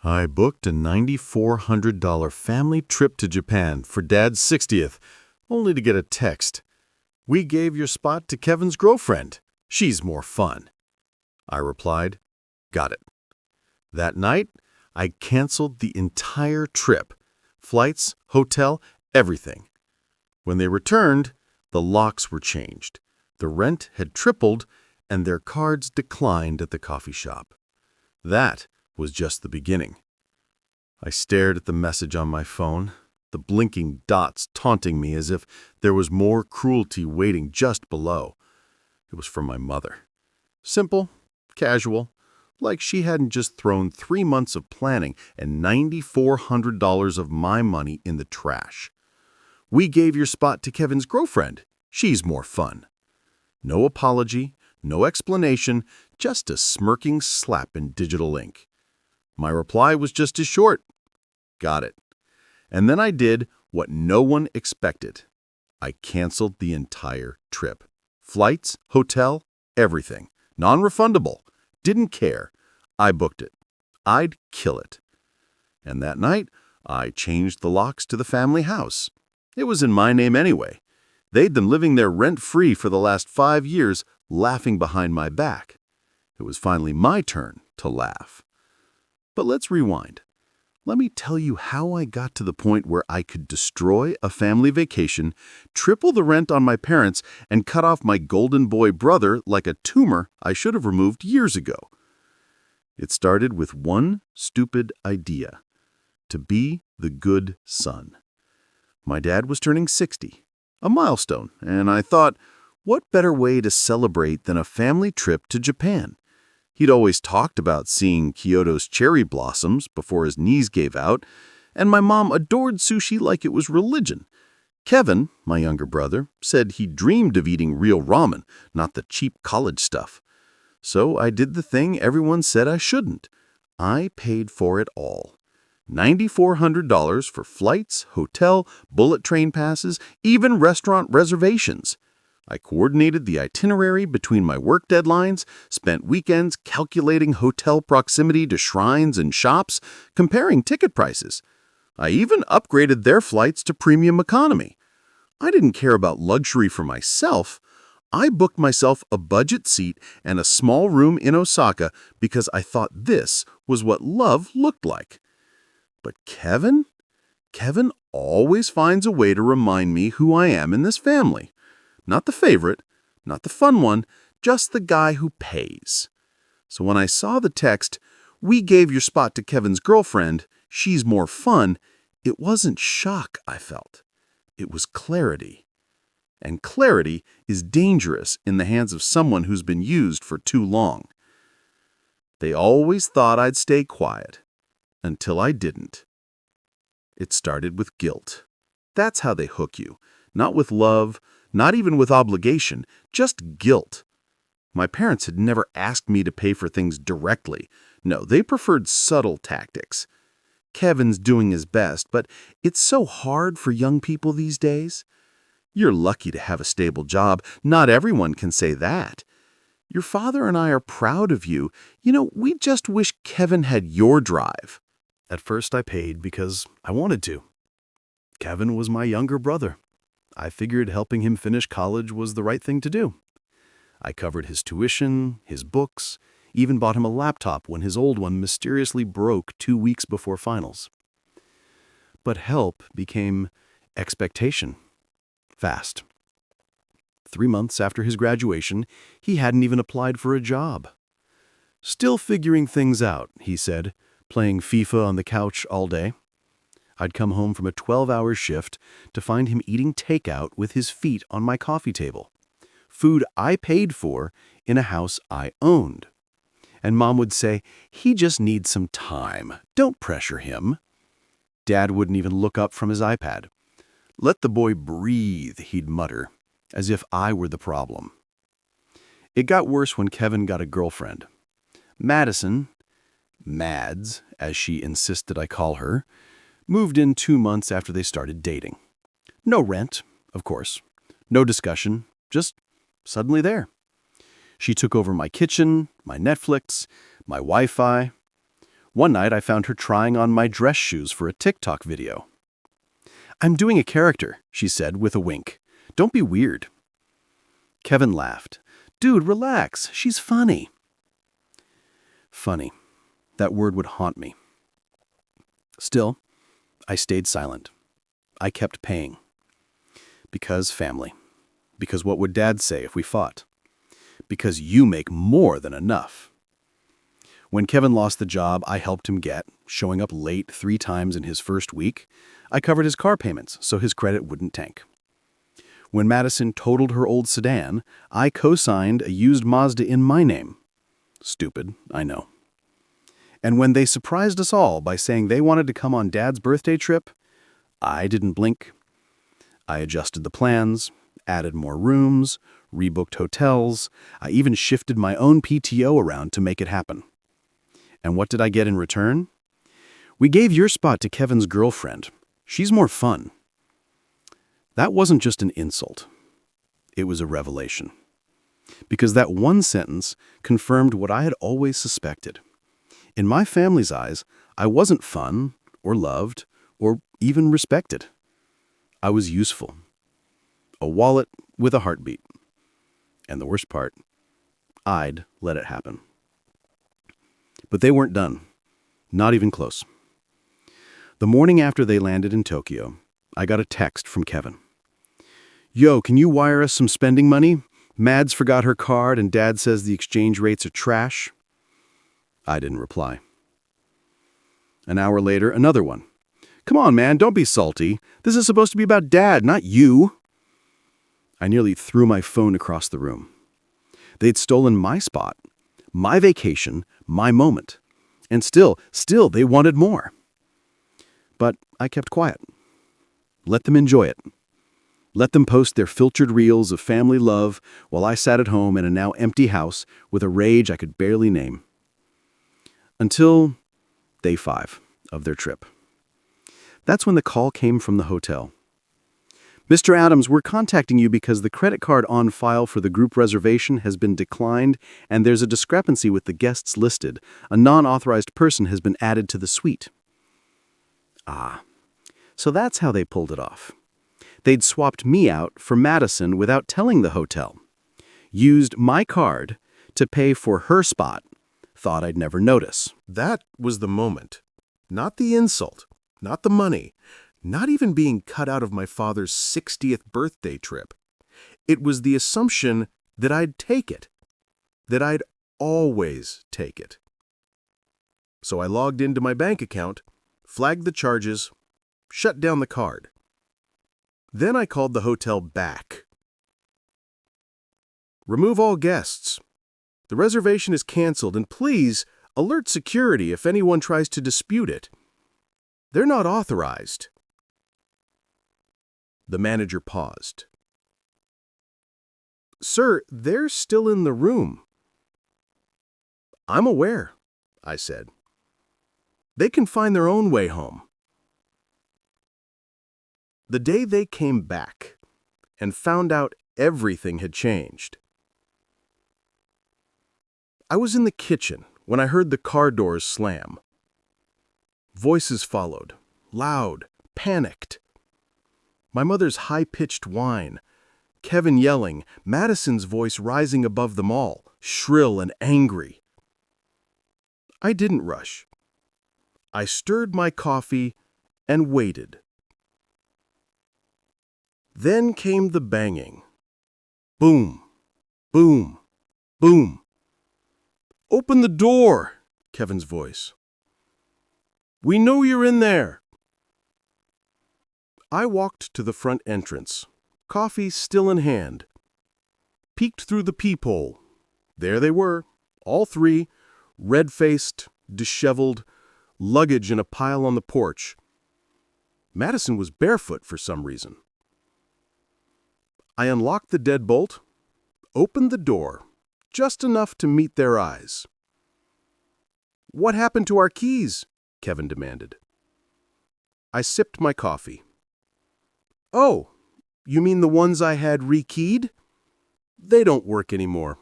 I booked a $9,400 family trip to Japan for Dad's 60th, only to get a text. "We gave your spot to Kevin's girlfriend. She's more fun." I replied, "Got it." That night, I canceled the entire trip. Flights, hotel, everything. When they returned, the locks were changed. The rent had tripled, and their cards declined at the coffee shop. That was just the beginning. I stared at the message on my phone, the blinking dots taunting me as if there was more cruelty waiting just below. It was from my mother. Simple, casual, like she hadn't just thrown 3 months of planning and $9,400 of my money in the trash. "We gave your spot to Kevin's girlfriend. She's more fun." No apology, no explanation, just a smirking slap in digital ink. My reply was just as short. Got it. And then I did what no one expected. I canceled the entire trip. Flights, hotel, everything. Non-refundable. Didn't care. I booked it. I'd kill it. And that night, I changed the locks to the family house. It was in my name anyway. They'd been living there rent-free for the last 5 years, laughing behind my back. It was finally my turn to laugh. But let's rewind. Let me tell you how I got to the point where I could destroy a family vacation, triple the rent on my parents, and cut off my golden boy brother like a tumor I should have removed years ago. It started with one stupid idea: to be the good son. My dad was turning 60, a milestone, and I thought, what better way to celebrate than a family trip to Japan? He'd always talked about seeing Kyoto's cherry blossoms before his knees gave out, and my mom adored sushi like it was religion. Kevin, my younger brother, said he dreamed of eating real ramen, not the cheap college stuff. So I did the thing everyone said I shouldn't. I paid for it all. $9,400 for flights, hotel, bullet train passes, even restaurant reservations. I coordinated the itinerary between my work deadlines, spent weekends calculating hotel proximity to shrines and shops, comparing ticket prices. I even upgraded their flights to premium economy. I didn't care about luxury for myself. I booked myself a budget seat and a small room in Osaka because I thought this was what love looked like. But Kevin always finds a way to remind me who I am in this family. Not the favorite, not the fun one, just the guy who pays. So when I saw the text, "We gave your spot to Kevin's girlfriend, she's more fun," it wasn't shock I felt. It was clarity. And clarity is dangerous in the hands of someone who's been used for too long. They always thought I'd stay quiet, until I didn't. It started with guilt. That's how they hook you. Not with love, not even with obligation, just guilt. My parents had never asked me to pay for things directly. No, they preferred subtle tactics. Kevin's doing his best, but it's so hard for young people these days. You're lucky to have a stable job. Not everyone can say that. Your father and I are proud of you. We just wish Kevin had your drive. At first I paid because I wanted to. Kevin was my younger brother. I figured helping him finish college was the right thing to do. I covered his tuition, his books, even bought him a laptop when his old one mysteriously broke 2 weeks before finals. But help became expectation. Fast. 3 months after his graduation, he hadn't even applied for a job. "Still figuring things out," he said, playing FIFA on the couch all day. I'd come home from a 12-hour shift to find him eating takeout with his feet on my coffee table. Food I paid for in a house I owned. And Mom would say, "He just needs some time. Don't pressure him." Dad wouldn't even look up from his iPad. "Let the boy breathe," he'd mutter, as if I were the problem. It got worse when Kevin got a girlfriend. Madison, Mads, as she insisted I call her, moved in 2 months after they started dating. No rent, of course. No discussion, just suddenly there. She took over my kitchen, my Netflix, my Wi-Fi. One night I found her trying on my dress shoes for a TikTok video. "I'm doing a character," she said with a wink. "Don't be weird." Kevin laughed. "Dude, relax. She's funny." Funny. That word would haunt me. Still, I stayed silent. I kept paying. Because family. Because what would Dad say if we fought? Because you make more than enough. When Kevin lost the job I helped him get, showing up late 3 times in his first week, I covered his car payments so his credit wouldn't tank. When Madison totaled her old sedan, I co-signed a used Mazda in my name. Stupid, I know. And when they surprised us all by saying they wanted to come on Dad's birthday trip, I didn't blink. I adjusted the plans, added more rooms, rebooked hotels. I even shifted my own PTO around to make it happen. And what did I get in return? "We gave your spot to Kevin's girlfriend. She's more fun." That wasn't just an insult. It was a revelation. Because that one sentence confirmed what I had always suspected. In my family's eyes, I wasn't fun, or loved, or even respected. I was useful. A wallet with a heartbeat. And the worst part, I'd let it happen. But they weren't done. Not even close. The morning after they landed in Tokyo, I got a text from Kevin. "Yo, can you wire us some spending money? Mads forgot her card and Dad says the exchange rates are trash." I didn't reply. An hour later, another one. "Come on, man, don't be salty. This is supposed to be about Dad, not you." I nearly threw my phone across the room. They'd stolen my spot, my vacation, my moment. And still, they wanted more. But I kept quiet. Let them enjoy it. Let them post their filtered reels of family love while I sat at home in a now empty house with a rage I could barely name. Until day 5 of their trip. That's when the call came from the hotel. "Mr. Adams, we're contacting you because the credit card on file for the group reservation has been declined and there's a discrepancy with the guests listed. A non-authorized person has been added to the suite." So that's how they pulled it off. They'd swapped me out for Madison without telling the hotel. Used my card to pay for her spot. Thought I'd never notice. That was the moment. Not the insult, not the money, not even being cut out of my father's 60th birthday trip. It was the assumption that I'd take it, that I'd always take it. So I logged into my bank account, flagged the charges, shut down the card. Then I called the hotel back. "Remove all guests. The reservation is canceled, and please alert security if anyone tries to dispute it. They're not authorized." The manager paused. "Sir, they're still in the room." "I'm aware," I said. "They can find their own way home." The day they came back and found out everything had changed. I was in the kitchen when I heard the car doors slam. Voices followed, loud, panicked. My mother's high-pitched whine, Kevin yelling, Madison's voice rising above them all, shrill and angry. I didn't rush. I stirred my coffee and waited. Then came the banging. Boom, boom, boom. "Open the door," Kevin's voice. "We know you're in there." I walked to the front entrance, coffee still in hand. Peeked through the peephole. There they were, all three, red-faced, disheveled, luggage in a pile on the porch. Madison was barefoot for some reason. I unlocked the deadbolt, opened the door, just enough to meet their eyes. "What happened to our keys?" Kevin demanded. I sipped my coffee. "Oh, you mean the ones I had rekeyed? They don't work anymore."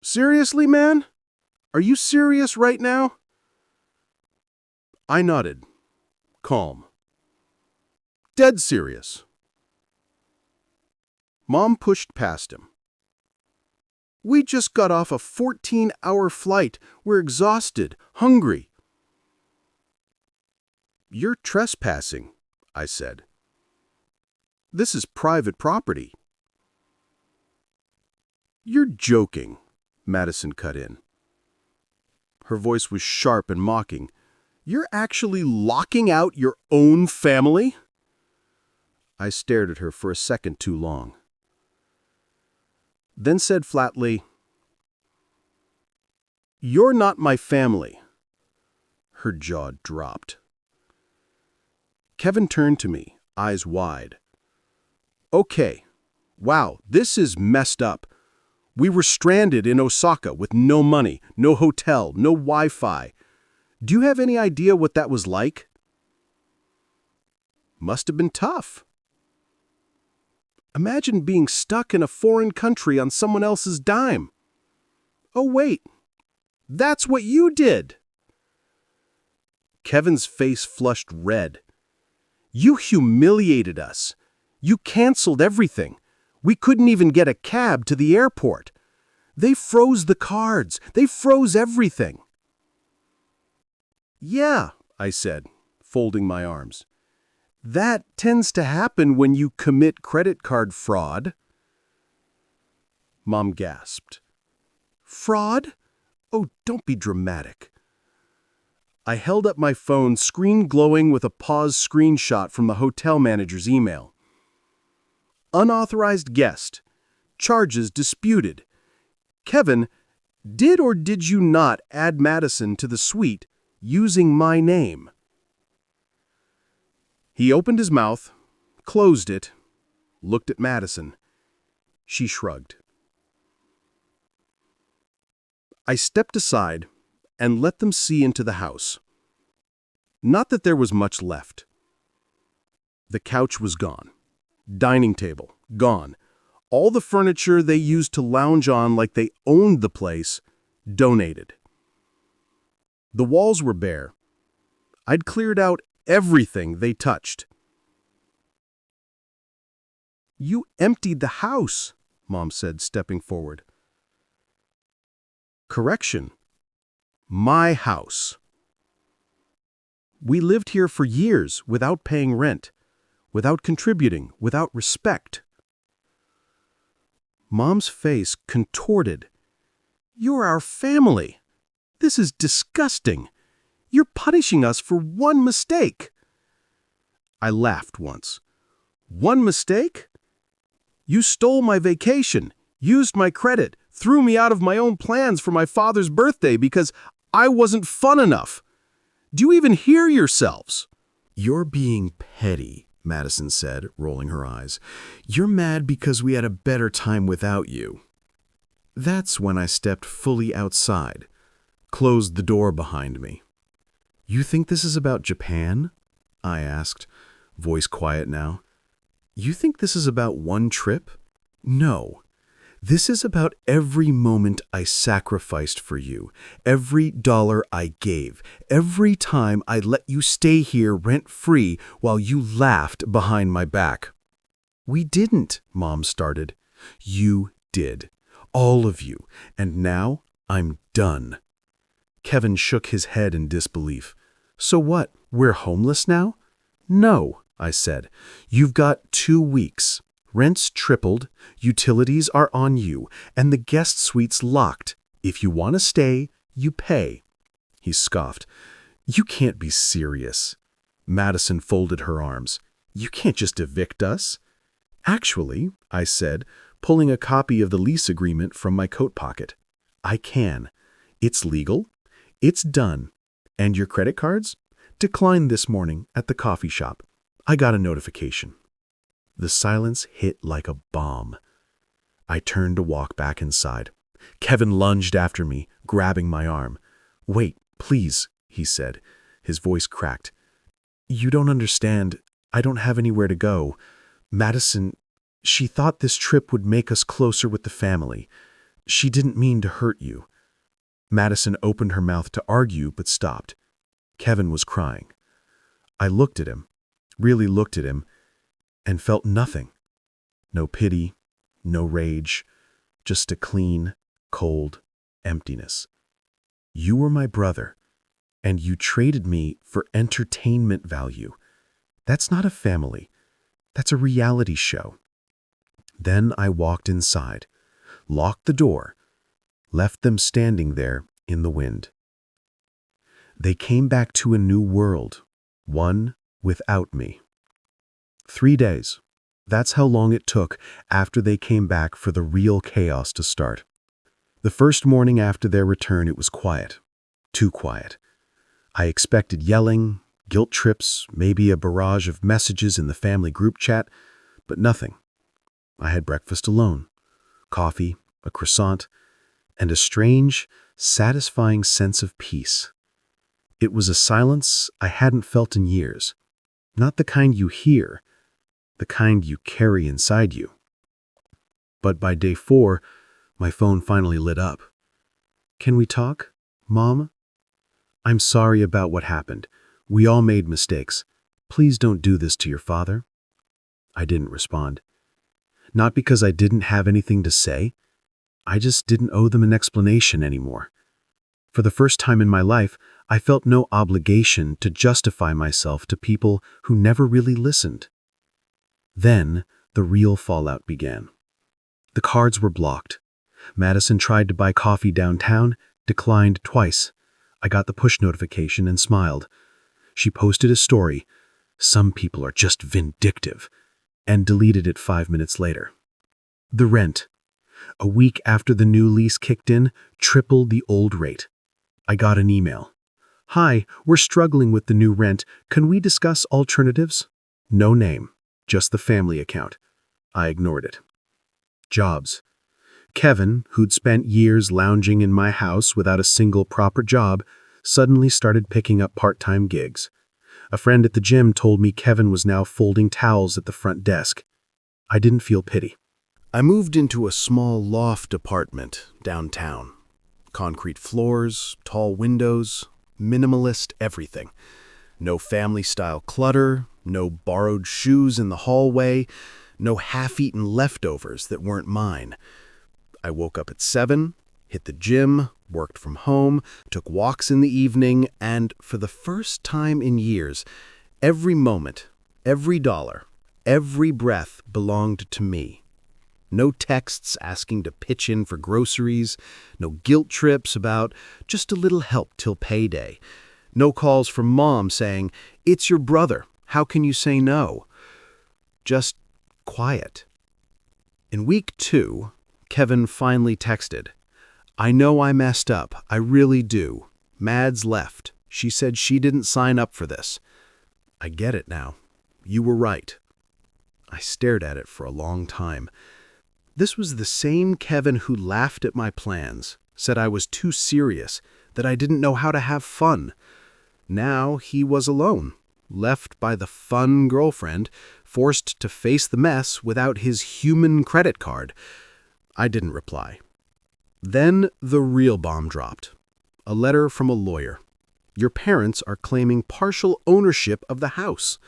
"Seriously, man? Are you serious right now?" I nodded, calm. "Dead serious." Mom pushed past him. "We just got off a 14-hour flight. We're exhausted, hungry." "You're trespassing," I said. "This is private property." "You're joking," Madison cut in. Her voice was sharp and mocking. "You're actually locking out your own family?" I stared at her for a second too long. Then said flatly, "You're not my family." Her jaw dropped. Kevin turned to me, eyes wide. "Okay. Wow, this is messed up. We were stranded in Osaka with no money, no hotel, no Wi-Fi. Do you have any idea what that was like?" "Must have been tough." "Imagine being stuck in a foreign country on someone else's dime." "Oh, wait. That's what you did." Kevin's face flushed red. "You humiliated us. You canceled everything. We couldn't even get a cab to the airport. They froze the cards. They froze everything." "Yeah," I said, folding my arms. "That tends to happen when you commit credit card fraud." Mom gasped. "Fraud? Oh, don't be dramatic." I held up my phone, screen glowing with a paused screenshot from the hotel manager's email. "Unauthorized guest. Charges disputed. Kevin, did or did you not add Madison to the suite using my name?" He opened his mouth, closed it, looked at Madison. She shrugged. I stepped aside and let them see into the house. Not that there was much left. The couch was gone. Dining table, gone. All the furniture they used to lounge on like they owned the place, donated. The walls were bare. I'd cleared out everything they touched. "You emptied the house," Mom said, stepping forward. "Correction. My house. We lived here for years without paying rent, without contributing, without respect." Mom's face contorted. "You're our family. This is disgusting. You're punishing us for one mistake." I laughed once. "One mistake? You stole my vacation, used my credit, threw me out of my own plans for my father's birthday because I wasn't fun enough. Do you even hear yourselves?" "You're being petty," Madison said, rolling her eyes. "You're mad because we had a better time without you." That's when I stepped fully outside, closed the door behind me. "You think this is about Japan?" I asked, voice quiet now. "You think this is about one trip? No. This is about every moment I sacrificed for you, every dollar I gave, every time I let you stay here rent-free while you laughed behind my back." "We didn't," Mom started. "You did. All of you. And now I'm done." Kevin shook his head in disbelief. "So what, we're homeless now?" "No," I said. "You've got 2 weeks. Rent's tripled, utilities are on you, and the guest suite's locked. If you want to stay, you pay." He scoffed. "You can't be serious." Madison folded her arms. "You can't just evict us." "Actually," I said, pulling a copy of the lease agreement from my coat pocket, "I can. It's legal. It's done. And your credit cards? Declined this morning at the coffee shop. I got a notification." The silence hit like a bomb. I turned to walk back inside. Kevin lunged after me, grabbing my arm. "Wait, please," he said. His voice cracked. "You don't understand. I don't have anywhere to go. Madison, she thought this trip would make us closer with the family. She didn't mean to hurt you." Madison opened her mouth to argue but stopped. Kevin was crying. I looked at him, really looked at him, and felt nothing. No pity, no rage, just a clean, cold emptiness. You were my brother, and you traded me for entertainment value. That's not a family. That's a reality show. Then I walked inside, locked the door, left them standing there in the wind. They came back to a new world, one without me. 3 days. That's how long it took after they came back for the real chaos to start. The first morning after their return, it was quiet. Too quiet. I expected yelling, guilt trips, maybe a barrage of messages in the family group chat, but nothing. I had breakfast alone, coffee, a croissant, and a strange, satisfying sense of peace. It was a silence I hadn't felt in years. Not the kind you hear, the kind you carry inside you. But by day 4, my phone finally lit up. Can we talk, Mom? I'm sorry about what happened. We all made mistakes. Please don't do this to your father. I didn't respond. Not because I didn't have anything to say. I just didn't owe them an explanation anymore. For the first time in my life, I felt no obligation to justify myself to people who never really listened. Then, the real fallout began. The cards were blocked. Madison tried to buy coffee downtown, declined twice. I got the push notification and smiled. She posted a story, "Some people are just vindictive," and deleted it 5 minutes later. The rent. A week after the new lease kicked in, tripled the old rate. I got an email. "Hi, we're struggling with the new rent. Can we discuss alternatives?" No name, just the family account. I ignored it. Jobs. Kevin, who'd spent years lounging in my house without a single proper job, suddenly started picking up part-time gigs. A friend at the gym told me Kevin was now folding towels at the front desk. I didn't feel pity. I moved into a small loft apartment downtown. Concrete floors, tall windows, minimalist everything. No family-style clutter, no borrowed shoes in the hallway, no half-eaten leftovers that weren't mine. I woke up at 7, hit the gym, worked from home, took walks in the evening, and for the first time in years, every moment, every dollar, every breath belonged to me. No texts asking to pitch in for groceries, no guilt trips about just a little help till payday. No calls from Mom saying, "It's your brother, how can you say no?" Just quiet. In week 2, Kevin finally texted, "I know I messed up, I really do. Mads left. She said she didn't sign up for this. I get it now. You were right." I stared at it for a long time. This was the same Kevin who laughed at my plans, said I was too serious, that I didn't know how to have fun. Now he was alone, left by the fun girlfriend, forced to face the mess without his human credit card. I didn't reply. Then the real bomb dropped. A letter from a lawyer. "Your parents are claiming partial ownership of the house."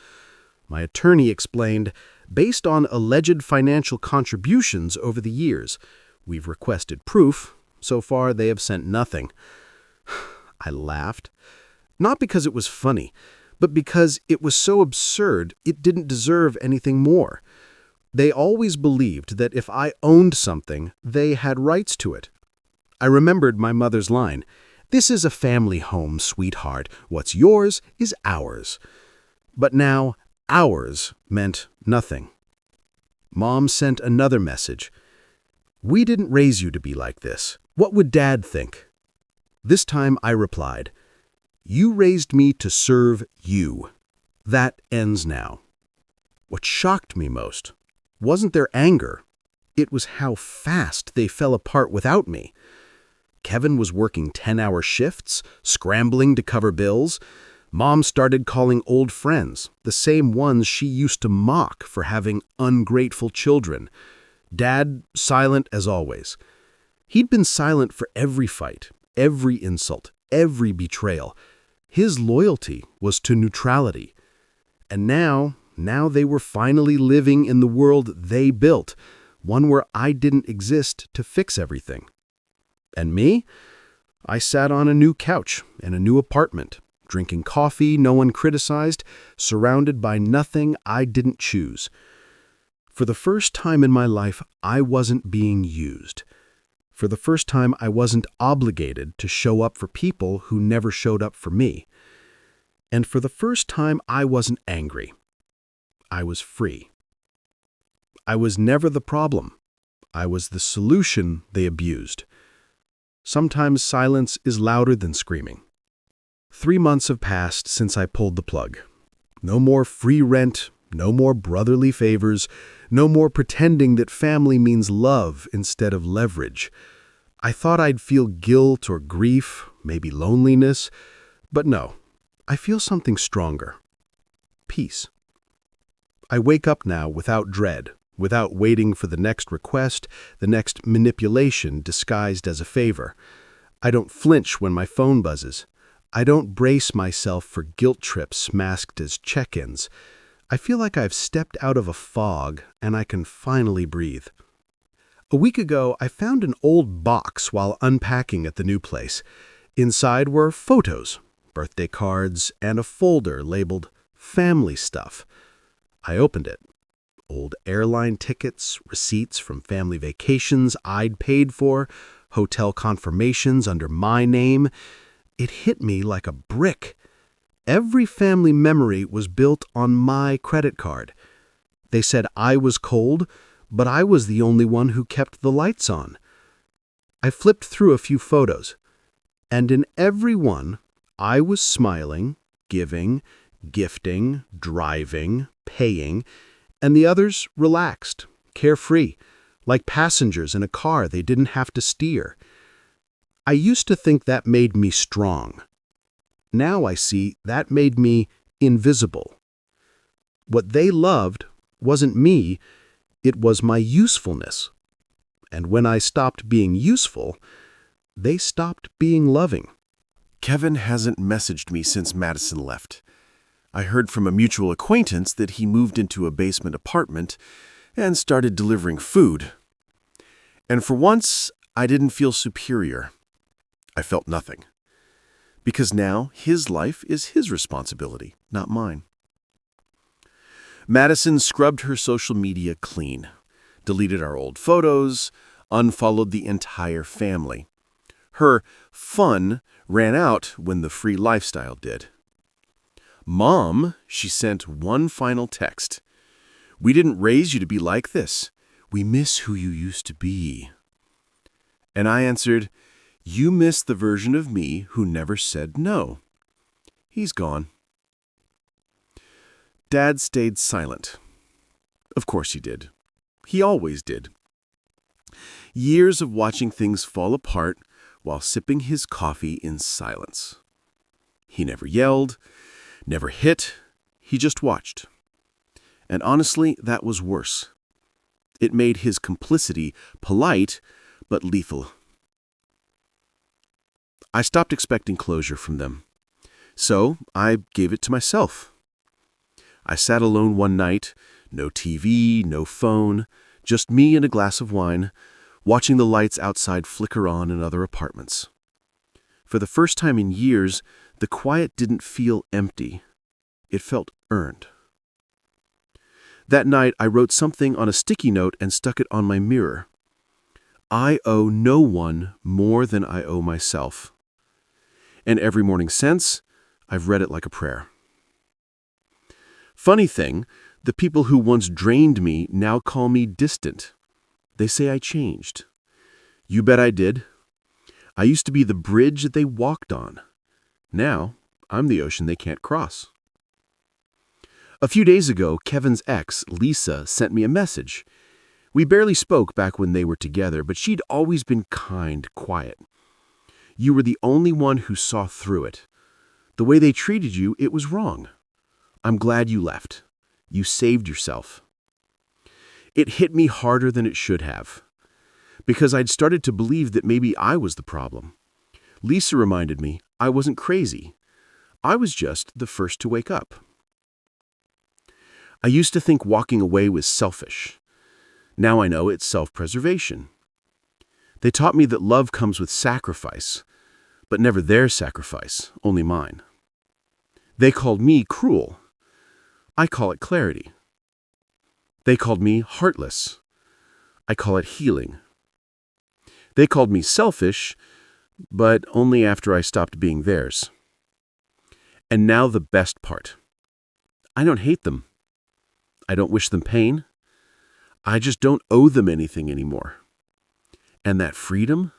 My attorney explained, "Based on alleged financial contributions over the years. We've requested proof. So far, they have sent nothing." I laughed. Not because it was funny, but because it was so absurd it didn't deserve anything more. They always believed that if I owned something, they had rights to it. I remembered my mother's line, "This is a family home, sweetheart. What's yours is ours." But now, ours meant nothing. Mom sent another message. "We didn't raise you to be like this. What would Dad think?" This time I replied, "You raised me to serve you. That ends now." What shocked me most wasn't their anger. It was how fast they fell apart without me. Kevin was working 10-hour shifts, scrambling to cover bills. Mom started calling old friends, the same ones she used to mock for having ungrateful children. Dad, silent as always. He'd been silent for every fight, every insult, every betrayal. His loyalty was to neutrality. And now they were finally living in the world they built, one where I didn't exist to fix everything. And me? I sat on a new couch in a new apartment, drinking coffee no one criticized, surrounded by nothing I didn't choose. For the first time in my life, I wasn't being used. For the first time, I wasn't obligated to show up for people who never showed up for me. And for the first time, I wasn't angry. I was free. I was never the problem. I was the solution they abused. Sometimes silence is louder than screaming. 3 months have passed since I pulled the plug. No more free rent, no more brotherly favors, no more pretending that family means love instead of leverage. I thought I'd feel guilt or grief, maybe loneliness, but no, I feel something stronger. Peace. I wake up now without dread, without waiting for the next request, the next manipulation disguised as a favor. I don't flinch when my phone buzzes. I don't brace myself for guilt trips masked as check-ins. I feel like I've stepped out of a fog and I can finally breathe. A week ago, I found an old box while unpacking at the new place. Inside were photos, birthday cards, and a folder labeled Family Stuff. I opened it. Old airline tickets, receipts from family vacations I'd paid for, hotel confirmations under my name. It hit me like a brick. Every family memory was built on my credit card. They said I was cold, but I was the only one who kept the lights on. I flipped through a few photos, and in every one, I was smiling, giving, gifting, driving, paying, and the others relaxed, carefree, like passengers in a car they didn't have to steer. I used to think that made me strong. Now I see that made me invisible. What they loved wasn't me, it was my usefulness. And when I stopped being useful, they stopped being loving. Kevin hasn't messaged me since Madison left. I heard from a mutual acquaintance that he moved into a basement apartment and started delivering food. And for once, I didn't feel superior. I felt nothing. Because now his life is his responsibility, not mine. Madison scrubbed her social media clean, deleted our old photos, unfollowed the entire family. Her fun ran out when the free lifestyle did. Mom, she sent one final text. We didn't raise you to be like this. We miss who you used to be. And I answered, you miss the version of me who never said no. He's gone. Dad stayed silent. Of course he did. He always did. Years of watching things fall apart while sipping his coffee in silence. He never yelled, never hit, he just watched. And honestly, that was worse. It made his complicity polite, but lethal. I stopped expecting closure from them. So I gave it to myself. I sat alone one night, no TV, no phone, just me and a glass of wine, watching the lights outside flicker on in other apartments. For the first time in years, the quiet didn't feel empty. It felt earned. That night, I wrote something on a sticky note and stuck it on my mirror. I owe no one more than I owe myself. And every morning since, I've read it like a prayer. Funny thing, the people who once drained me now call me distant. They say I changed. You bet I did. I used to be the bridge that they walked on. Now, I'm the ocean they can't cross. A few days ago, Kevin's ex, Lisa, sent me a message. We barely spoke back when they were together, but she'd always been kind, quiet. You were the only one who saw through it. The way they treated you, it was wrong. I'm glad you left. You saved yourself. It hit me harder than it should have, because I'd started to believe that maybe I was the problem. Lisa reminded me I wasn't crazy. I was just the first to wake up. I used to think walking away was selfish. Now I know it's self-preservation. They taught me that love comes with sacrifice, but never their sacrifice, only mine. They called me cruel. I call it clarity. They called me heartless. I call it healing. They called me selfish, but only after I stopped being theirs. And now the best part. I don't hate them. I don't wish them pain. I just don't owe them anything anymore. And that freedom,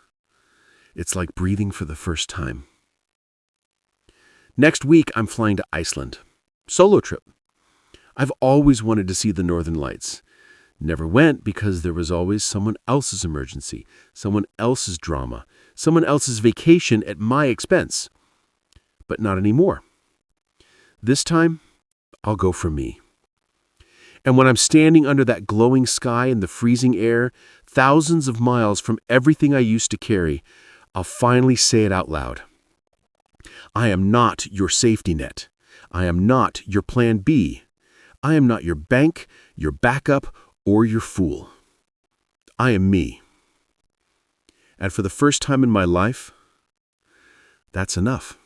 it's like breathing for the first time. Next week, I'm flying to Iceland. Solo trip. I've always wanted to see the Northern Lights. Never went because there was always someone else's emergency, someone else's drama, someone else's vacation at my expense. But not anymore. This time, I'll go for me. And when I'm standing under that glowing sky and the freezing air, thousands of miles from everything I used to carry, I'll finally say it out loud. I am not your safety net. I am not your plan B. I am not your bank, your backup, or your fool. I am me. And for the first time in my life, that's enough.